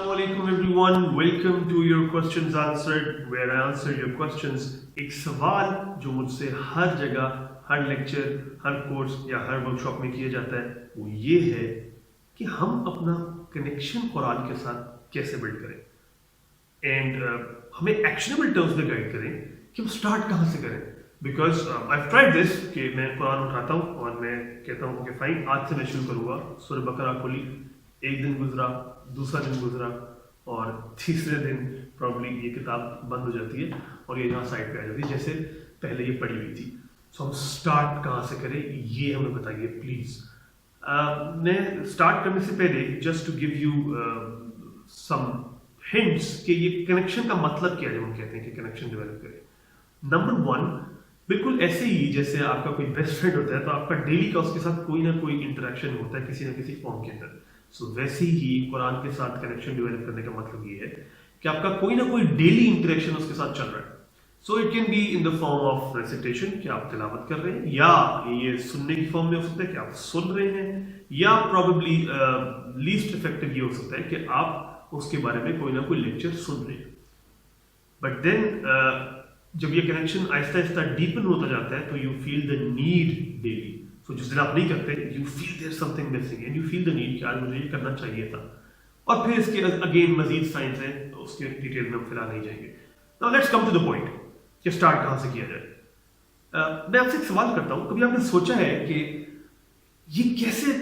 Assalamualaikum everyone. Welcome to your questions answered where I answer your questions. एक सवाल जो मुझसे हर जगह, हर लेक्चर, हर कोर्स या हर वर्कशॉप में किया जाता है वो ये है कि हम अपना कनेक्शन कुरान के साथ कैसे बिल्ड करें एंड हमें एक्शनेबल टर्म्स में गाइड करें कि हम स्टार्ट कहाँ से करें. बिकॉज आई ट्राइड दिस कि मैं कुरान उठाता हूँ और मैं कहता हूँ कि फाइन आज से मैं शुरू करूँगा. सूरह बकरा खोली, एक दिन गुजरा, दूसरा दिन गुजरा और तीसरे दिन प्रॉब्ली ये किताब बंद हो जाती है और ये यहाँ साइड पे आ जाती है जैसे पहले ये पढ़ी हुई थी. सो हम स्टार्ट कहाँ से करें ये हमें बताइए प्लीज. मैं स्टार्ट करने से पहले just to give you some hints कि ये कनेक्शन का मतलब क्या है जब हम कहते हैं कि कनेक्शन डेवलप करें. नंबर वन, बिल्कुल ऐसे ही जैसे आपका कोई बेस्ट फ्रेंड होता है तो आपका डेली का उसके साथ कोई ना कोई इंटरेक्शन होता है किसी ना किसी फॉर्म के अंदर. सो वैसे ही कुरान के साथ कनेक्शन डेवलप करने का मतलब ये है कि आपका कोई ना कोई डेली इंटरेक्शन उसके साथ चल रहा है. So it can be in the form of recitation कि आप तिलावत कर रहे हैं, या ये सुनने की फॉर्म में हो सकता है कि आप सुन रहे हैं, या प्रॉबेबली लीस्ट इफेक्टिव ये हो सकता है कि आप उसके बारे में कोई ना कोई लेक्चर सुन रहे हैं. बट देन जब ये कनेक्शन आहिस्ता आहिस्ता डीपन होता जाता है तो you feel the need daily. So जिस दिन आप नहीं करते you feel there something missing and you feel the need कि आज मुझे ये करना चाहिए था. और फिर इसके अगेन मजीद साइंस है, उसके डिटेल में हम फिलहाल नहीं जाएंगे. Now let's come to the point कि स्टार्ट कहाँ से किया जाए. मैं आपसे एक सवाल करता हूँ, कभी आपने सोचा है कि ये कैसे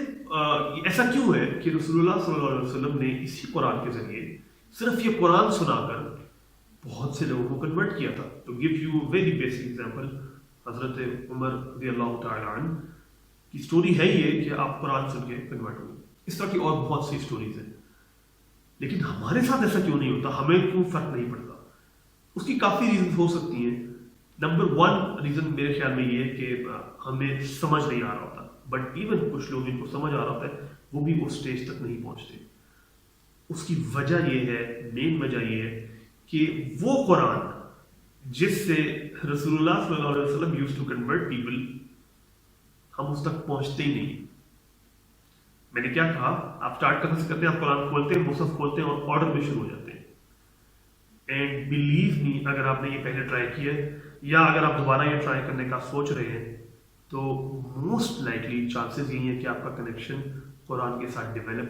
ऐसा क्यों है कि रसूलुल्लाह सल्लल्लाहु अलैहि वसल्लम ने इसी कुरान के जरिए सिर्फ ये कुरान सुनाकर बहुत से लोगों को कन्वर्ट किया था. तो give you very basic example, हजरत उमर रज़ियल्लाहु तआला अन्हु की स्टोरी है ये कि आप कुरान सुन के कन्वर्ट हुए. इस तरह की और बहुत सी स्टोरीज हैं. लेकिन हमारे साथ ऐसा क्यों नहीं होता, हमें क्यों फर्क नहीं पड़ता? उसकी काफी रीजन हो सकती हैं. नंबर वन रीजन मेरे ख्याल में ये है कि हमें समझ नहीं आ रहा होता. बट इवन कुछ लोग जिनको समझ आ रहा होता है वो भी उस स्टेज तक नहीं पहुंचते. उसकी वजह ये है, मेन वजह ये है कि वो कुरान जिससे रसूलुल्लाह सल्लल्लाहु अलैहि वसल्लम यूज्ड टू कन्वर्ट पीपल, हम उस तक पहुंचते ही नहीं. मैंने क्या कहा, आप स्टार्ट करने से करते हैं, आप कुरान खोलते हैं, मुसहफ खोलते हैं और ऑर्डर में शुरू हो जाते हैं. एंड बिलीव मी, अगर आपने ये पहले ट्राई किया है या अगर आप दोबारा ये ट्राई करने का सोच रहे हैं तो मोस्ट लाइकली चांसेस यही है कि आपका कनेक्शन कुरान के साथ डेवलप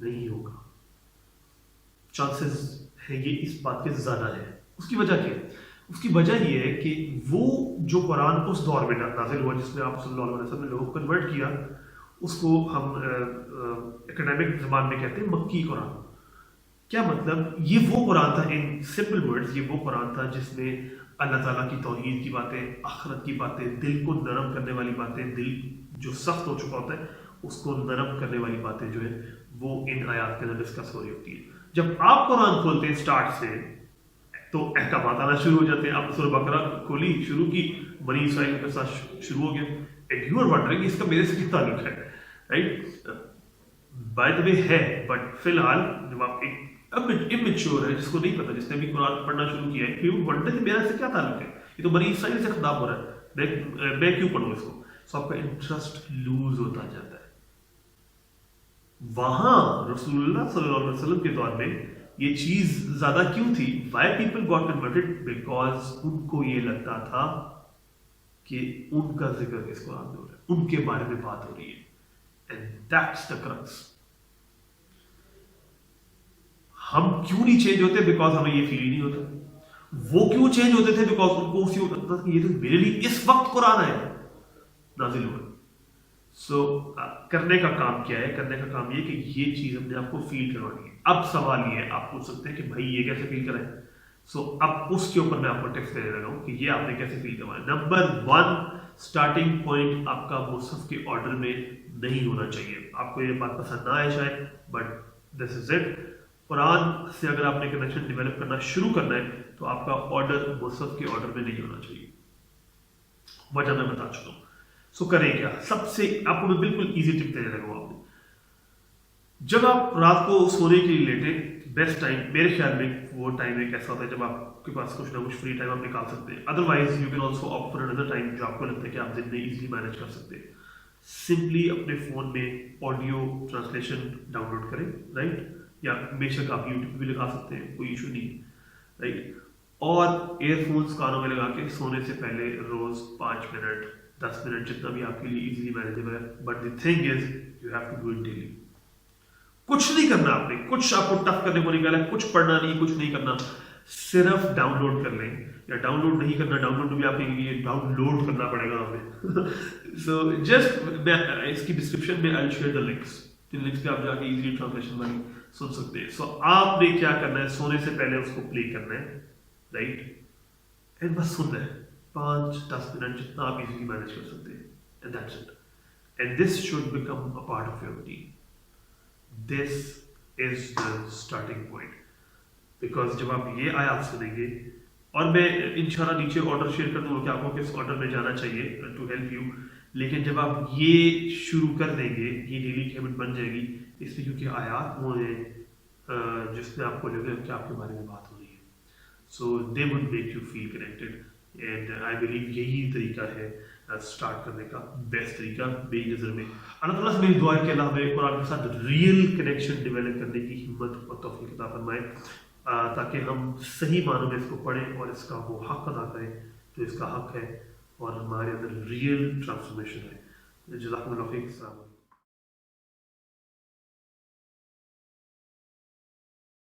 नहीं होगा. चांसेस है ये इस बात के ज्यादा है. उसकी वजह क्या है? उसकी वजह ये है कि वो जो कुरान उस दौर में नाज़िल हुआ जिसमें आप सल्लल्लाहु अलैहि वसल्लम ने लोगों को कन्वर्ट किया, उसको हम एकेडमिक ज़बान में कहते हैं मक्की कुरान. क्या मतलब? ये वो कुरान था, इन सिंपल वर्ड्स, ये वो कुरान था जिसमें अल्लाह ताला की तौहीद की बातें, आखिरत की बातें, दिल को नरम करने वाली बातें, दिल जो सख्त हो चुका होता है उसको नरम करने वाली बातें जो है वो इन आयात के अंदर डिस्कस हो रही होती है. जब आप कुरान खोलते हैं स्टार्ट से तो अहकामात आना शुरू हो जाते हैं. आपने सूरह बकरा खोली, शुरू की, बनी इस्राइल के साथ शुरू हो गया. एंड यू आर वंडरिंग इसका मेरे से क्या ताल्लुक है, राइट? बाय द वे है, बट फिलहाल जब आप एक इमेच्योर है जिसको नहीं पता, जिसने भी कुरान पढ़ना शुरू किया है, यू वंडर कि मेरा से क्या ताल्लुक है, ये तो बनी इस्राइल से खिताब हो रहा है, मैं क्यों पढ़ूं इसको? सो आपका इंटरेस्ट लूज होता जाता है. वहां रसूलुल्लाह सल्लल्लाहु अलैहि वसल्लम के दौर में ये चीज ज्यादा क्यों थी? Why people got converted? Because उनको ये लगता था कि उनका जिक्र इस कुरान में हो रहा है, उनके बारे में बात हो रही है. And that's the crux. हम क्यों नहीं चेंज होते? बिकॉज हमें ये फील ही नहीं होता. वो क्यों चेंज होते थे? बिकॉज उनको उसी वक्त लगता था कि ये तो मेरे लिए इस वक्त कुरान है नाजिल हुआ. सो करने का काम क्या है? करने का काम ये कि ये चीज अपने आपको फील करवानी है. अब सवाल ये है, आप पूछ सकते हैं कि भाई ये कैसे फील कराएं. सो अब उसके ऊपर मैं आपको टिप्स देने लगा हूं कि ये आपने कैसे फील करवाना. नंबर वन, स्टार्टिंग पॉइंट आपका मुसहफ के ऑर्डर में नहीं होना चाहिए. आपको ये बात पसंद ना आए शायद, but this is it. Quran से अगर आपने कनेक्शन डेवलप करना शुरू करना है तो आपका ऑर्डर मुसहफ के ऑर्डर में नहीं होना चाहिए. वजह मैं बता चुका हूं. सो करें क्या? सबसे आपको मैं बिल्कुल इजी टिप देने लगा हूं. जब आप रात को सोने के लिए लेटे, बेस्ट टाइम मेरे ख्याल में वो टाइम एक ऐसा होता है जब आपके पास कुछ ना कुछ फ्री टाइम आप निकाल सकते हैं. Otherwise you can also opt for another time जो आपको लगता है कि आप दिन में इजीली मैनेज कर सकते हैं. सिंपली अपने फोन में ऑडियो ट्रांसलेशन डाउनलोड करें, राइट? या बेशक आप यूट्यूब भी लगा सकते हैं, कोई इशू नहीं, राइट। और एयरफोन्स कानों में लगा के सोने से पहले रोज 5 मिनट 10 मिनट जितना भी आपके लिए इजीली मैनेजेबल है, but the thing is you have to do it daily. कुछ नहीं करना आपने, कुछ आपको टफ करने को निकाला है, कुछ पढ़ना नहीं, कुछ नहीं करना, सिर्फ डाउनलोड कर लें, या डाउनलोड नहीं करना, डाउनलोड भी आपके लिए डाउनलोड करना पड़ेगा हमें। सो जस्ट मैं इसकी डिस्क्रिप्शन में आई शेयर द लिंक्स, जिन लिंक्स पे आप जाके इजीली ट्रांसलेशन वाली सुन सकते हैं। सो आपने क्या करना है, सोने से पहले उसको प्ले करना है, राइट, एंड बस सुनना है 5-10 मिनट जितना आप इजीली मैनेज कर सकते हैं, and that's it, and this should become a part of your routine. This is the starting point, because जब आप ये आयात सुनेंगे, और मैं इंशाल्लाह नीचे ऑर्डर शेयर कर दूंगा कि आपको किस ऑर्डर में जाना चाहिए टू हेल्प यू, लेकिन जब आप ये शुरू कर देंगे, ये डेली हैबिट बन जाएगी, इसलिए क्योंकि आयात वो हैं जिसमें आपको लगे कि आपके बारे में बात हो रही है, so they would make you feel connected, and I believe यही तरीका है स्टार्ट करने का बेस्ट तरीका मेरी नज़र में। अल्लाह ताला से मेरी दुआ है कि अल्लाह हमें कुरान के साथ रियल कनेक्शन डेवलप करने की हिम्मत और तौफीक अता फरमाए, ताकि हम सही मानों में इसको पढ़ें और इसका वो हक अदा करें जो इसका हक है, और हमारे अंदर रियल ट्रांसफॉर्मेशन है। जज़ाकुमुल्लाह खैर।